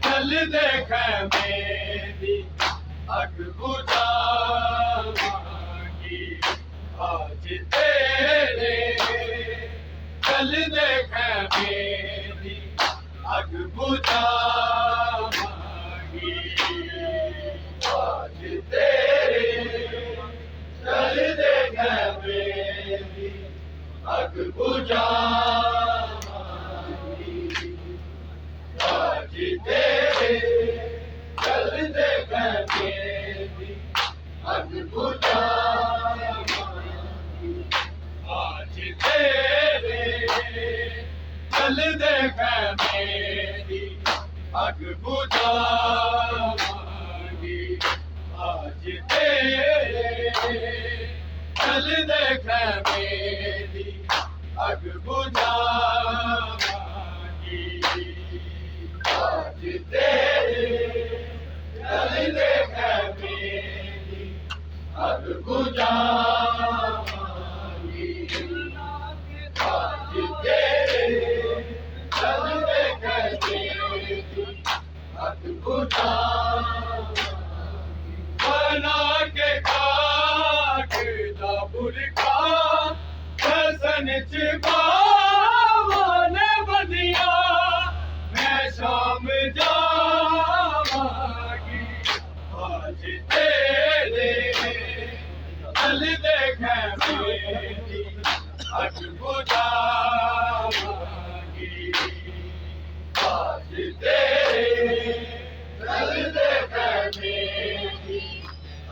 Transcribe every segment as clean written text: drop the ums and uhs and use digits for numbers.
चल देख मेरी अग बुझावांगी आज तेरे। चल देख मेरी अग बुझावांगी आज तेरे। चल देख मेरी अग बुझावांगी आज तेरे। चल देख मेरी अग बुझावांगी आज तेरे। चल देख मेरी अग बुझावांगी आज तेरे। चल देख मेरी अग बुझावांगी आज तेरे। चल देख मेरी अग बुझावांगी आज तेरे। चल देख मेरी अग बुझावांगी। बना के खाक दा बुरखा हसन छिपावाने बदिया मैं शाम जावांगी आज तेरे। चल देख मेरी अग बुझावांगी आज तेरे। चल देख मेरी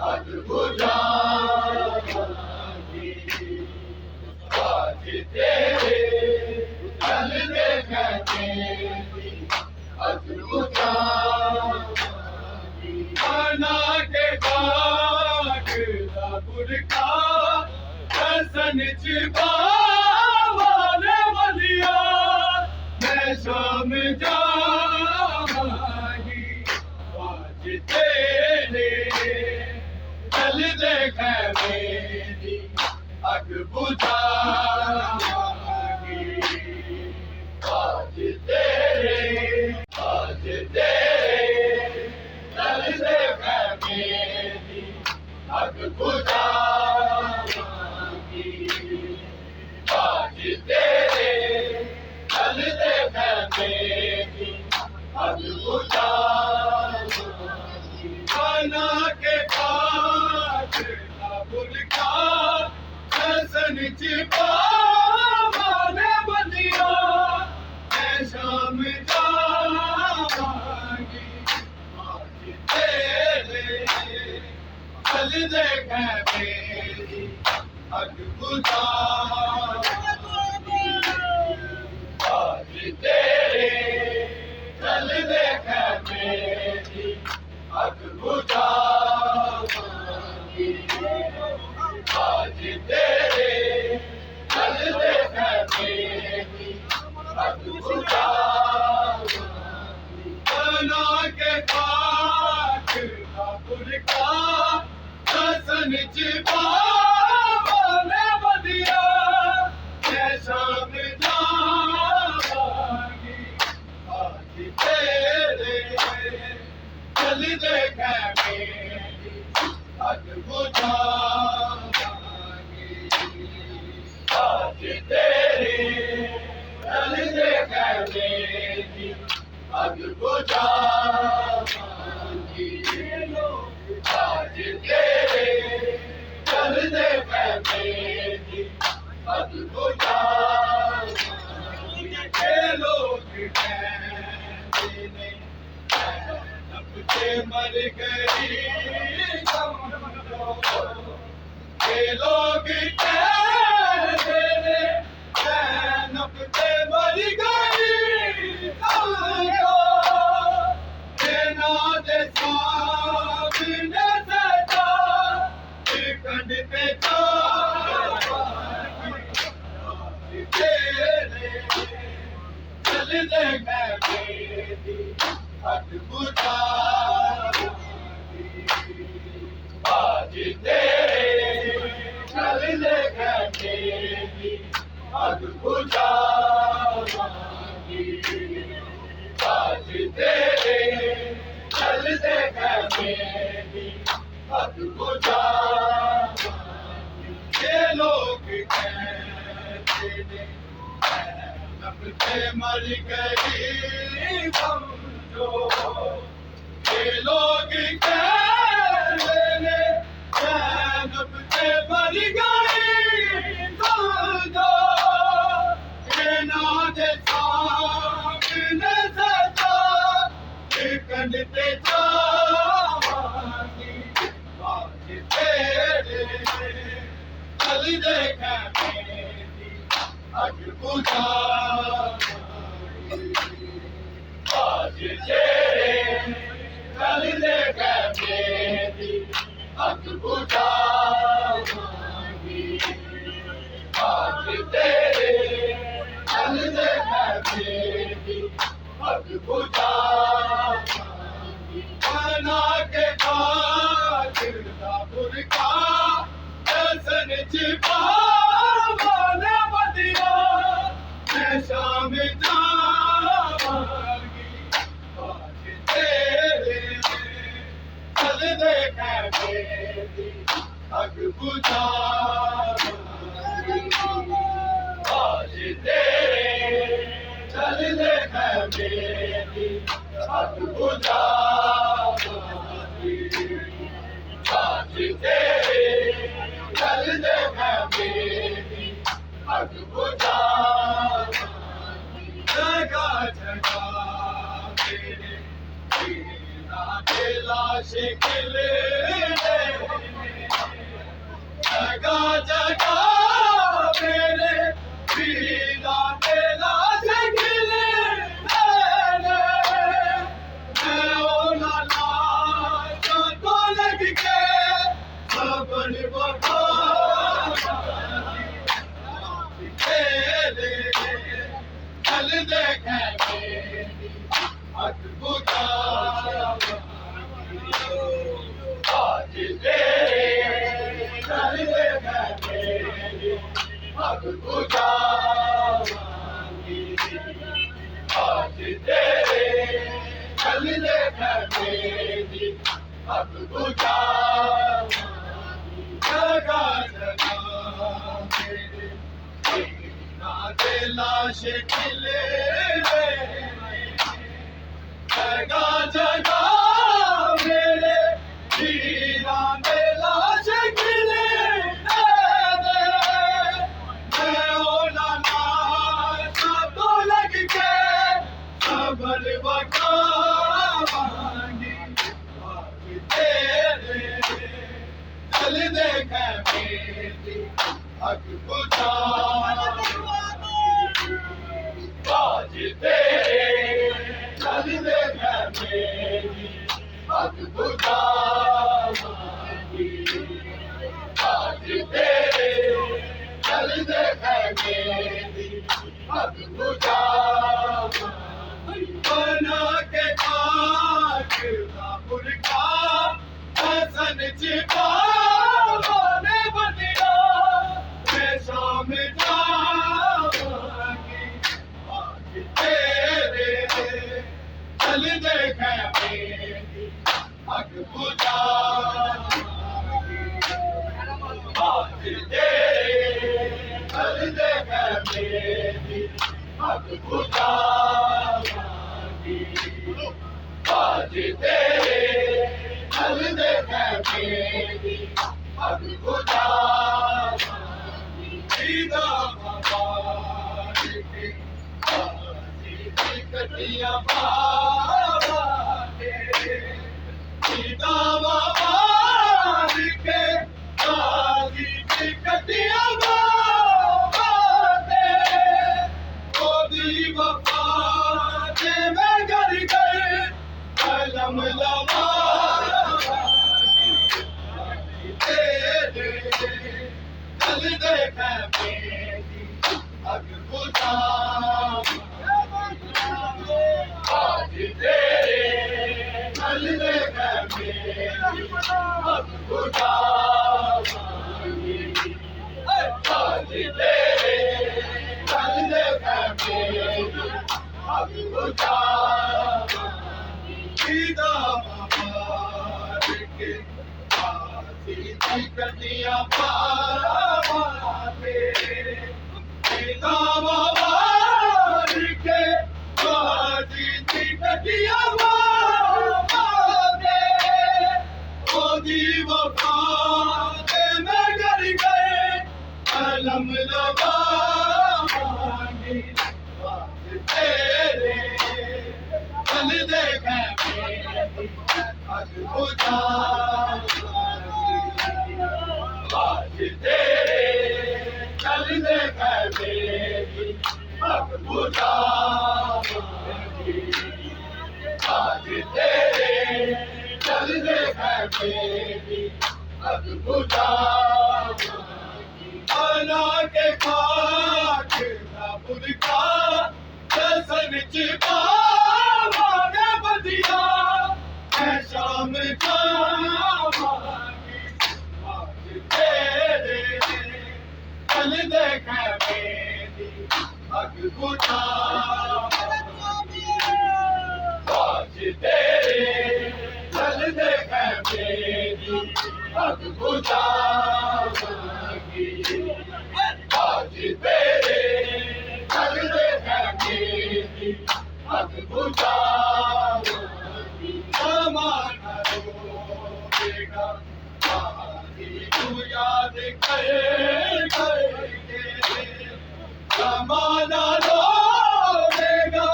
अग बुझावांगी आज तेरे। चल देख मेरी अग बुझावांगी। बना के खाक दा बुरखा हसन छिपावाने बदिया मैं शाम जावांगी आज तेरे। चल देख मेरी अग बुझावांगी आज तेरे। आज तेरे। चल देख मेरी अग बुझावांगी आज तेरे। चल देख मेरी अग बुझावांगी। बना के खाक दा बुरखा हसन छिपावाने बदिया मैं शाम जावांगी आज तेरे। चल देख मेरी अग बुझावांगी आज तेरे। चल देख मेरी अग बुझावांगी आज तेरे। चल देख मेरी अग बुझावांगी। बना के खाक दा बुरखा हसन छिपावाने बदिया मैं शाम जावांगी आज तेरे। चल देख मेरी अग बुझावांगी आज तेरे। चल देख मेरी अग बुझावांगी आज तेरे। चल देख मेरी अग बुझावांगी। के लोग कहते ने नब से मर गई के लोग कहते ने नब से मर गई ना दे सामने सजा कंड पे तेरे। चल देख मेरी अग बुझावांगी आज तेरे। चल देख मेरी अग बुझावांगी तेरे चलते हैं मेरी हद बुझा ये लोग कहते हैं अब से मर गई समझो ये लोग कहते हैं अब से मर गई समझो ये नाद सामने सजा कंधे जावांगी आज तेरे चल देखा मेरी अग बुझा आज तेरे चल देखा मेरी अग बुझा आज तेरे चल देखा मेरी अग बुझा बना के बादल बुरका दर्शन छिपा वाले बदिया मैं शाम जावांगी आज तेरे चल देखा मेरी अग बुझा आज तेरे चल देखा मेरी अग बुझा आज तेरे चल देखा मेरी अग बुझा जगा जगा मेरे पीला के लाश खिले जगा जगा मेरे पीला के लाश खिले चल देखा मेरी अग बुझा आज तेरे चल देखा मेरी अग बुझा आज तेरे चल देखा मेरी अग बुझा जगा जगा मेरे नादे लाश खिले जगा जगा मेरे वीरा दे लाश खिले मैं ओला नाचा तो लग के खबर बखावांगी आज तेरे चल देखा मेरी अग बुझा आज तेरे चल देखा मेरी अग बुझा आज तेरे चल देखा मेरी अग बुझा बना के काट का बुरका हसन छिपा वाले बदिया मैं शाम जावांगी आज तेरे चल देखा मेरी अग बुझा आज तेरे चल देखा मेरी अग बुझा आज तेरे चल देखा मेरी अग बुझा सीधा कटिया बाबा के सीता बाबा के काजी की कटिया बाबा के गोदी बाबा के मैं घर गए कलम लगा चल देखा मेरी अग बुझा आज तेरे चल देखा मेरी अग बुझा आज तेरे चल देखा मेरी अग बुझा सीधा मार के सीधी कटिया पारे सीधा मार के सीधी कटिया पारे ओदी वफा के नगर गए अलम लगा तेरे चल देखे आज बुझा आज तेरे चल देखे मेरी अब बुझा आज तेरे चल देखे मेरी अब बुझा आना के खाक ना बुझा दसन चिपा माने बदिया है शाम का आज तेरे चल देखे मेरी अग बुझा आज तेरे चल देखे मेरी अग बुझा आज तेरे चल देखे मेरी अग बुझा ज़माना रोएगा आदि तू याद करके ज़माना रोएगा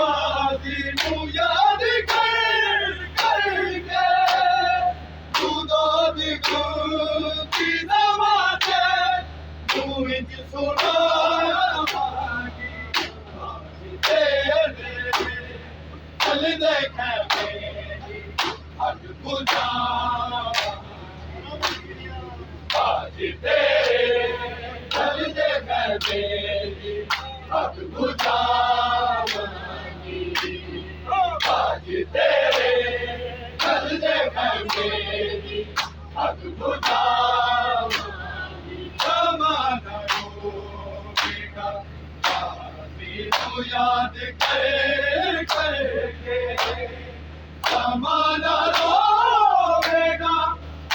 आदि तू याद करके तू दाद की ज़माने तू इंज सुना चल देखे मेरी अग बुझा आज तेरे चल देखे मेरी अग बुझा आज तेरे चल देखे मेरी अग बुझा ज़माना रोएगा तू याद करके ज़माना रोएगा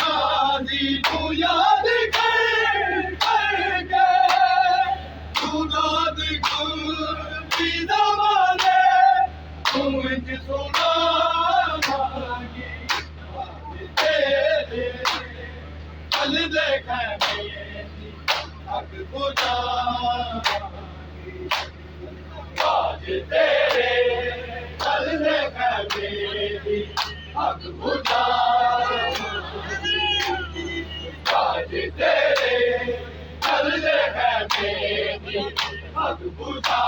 आदि तू याद करके तू दाद की ज़माने तू इंज सुना आज तेरे चल देखे मेरी अग बुझा आज तेरे चल देखे मेरी अग बुझा आज तेरे चल देखे मेरी अग बुझा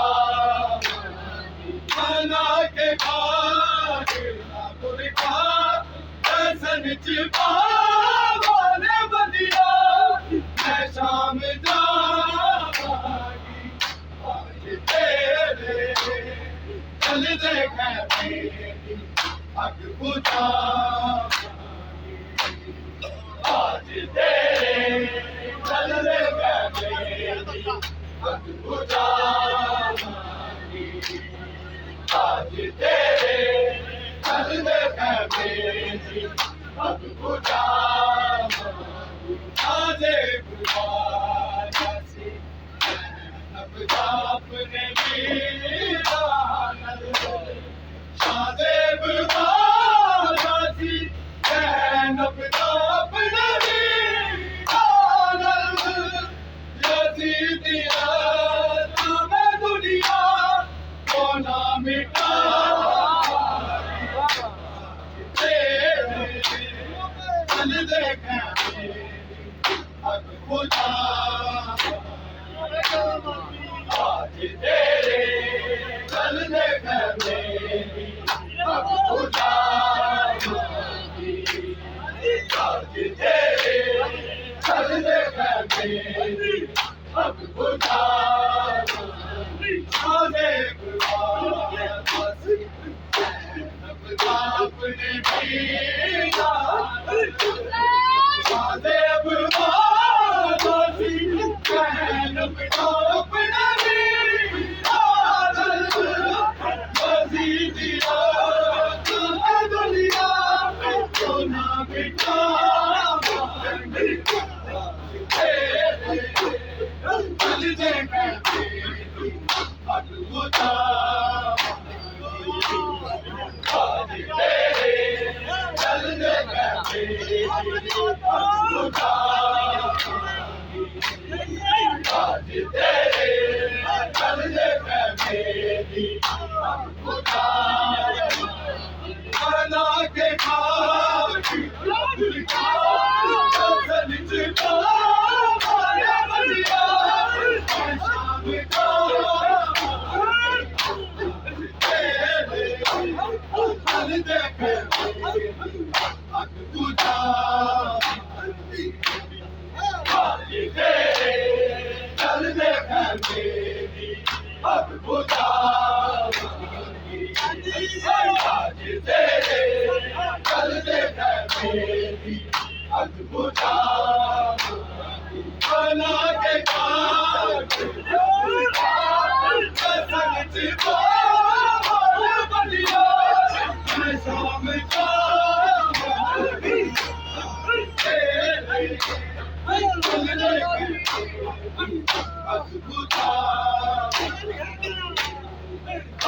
मना के खाक ना बुझा दसन चिपा माने बदिया मैं शाम जागी आज तेरे चल देखे मेरी अग बुझा आज तेरे चल देखे मेरी अग बुझा आज तेरे चल देखे मेरी अग बुझा आजे बुझा जैसी अब आपने मेरा शादेब बाजी जैनब अपने यजीदिया तुम्हें दुनिया को ना मिटा तेरे चल देखे अग बुझा आज तेरे चल देखे मेरी अग बुझा आज तेरे चल देखे मेरी अग बुझा शादेब आपने पीला शादेब बाजी जैनब अपने मजीदिया आज तेरे चलते हैं मेरी अद्भुता बना के काट कसम चिपा बलिया मैं शाम का अद्भुता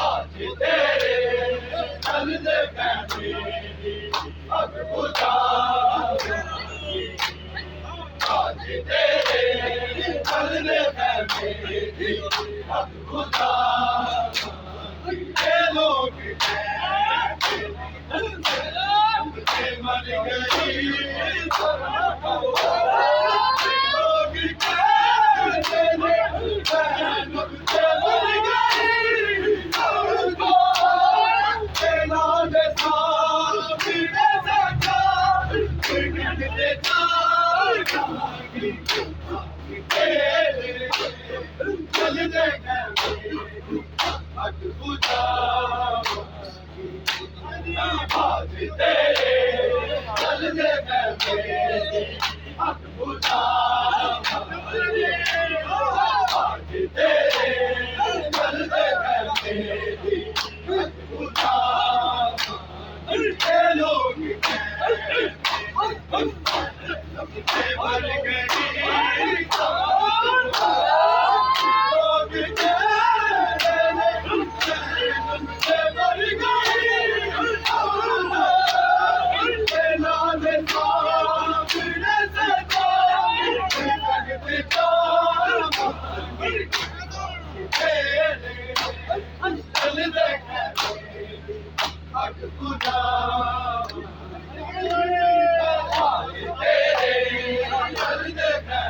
आज तेरे चलते हैं मेरी अद्भुता आज तेरे चलते हैं मेरी अद्भुता ये लोग कहते मर गई लोग कहते बहन से मर गई तेरा जैसा बिना सका देता चल देगा अद्भुता आज तेरे चल देगा अद्भुता आज तेरे चल देगा अद्भुता ये लोग मर गई लोग मर गई लाल सामने सजा चल देगा अद्भुता आज तेरे चल देगा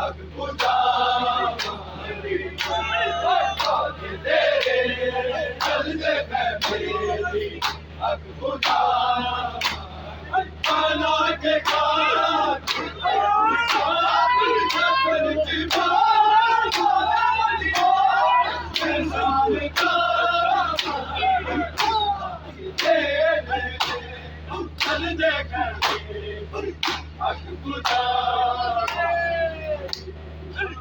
अद्भुता आज तेरे चल देगा अद्भुता बना के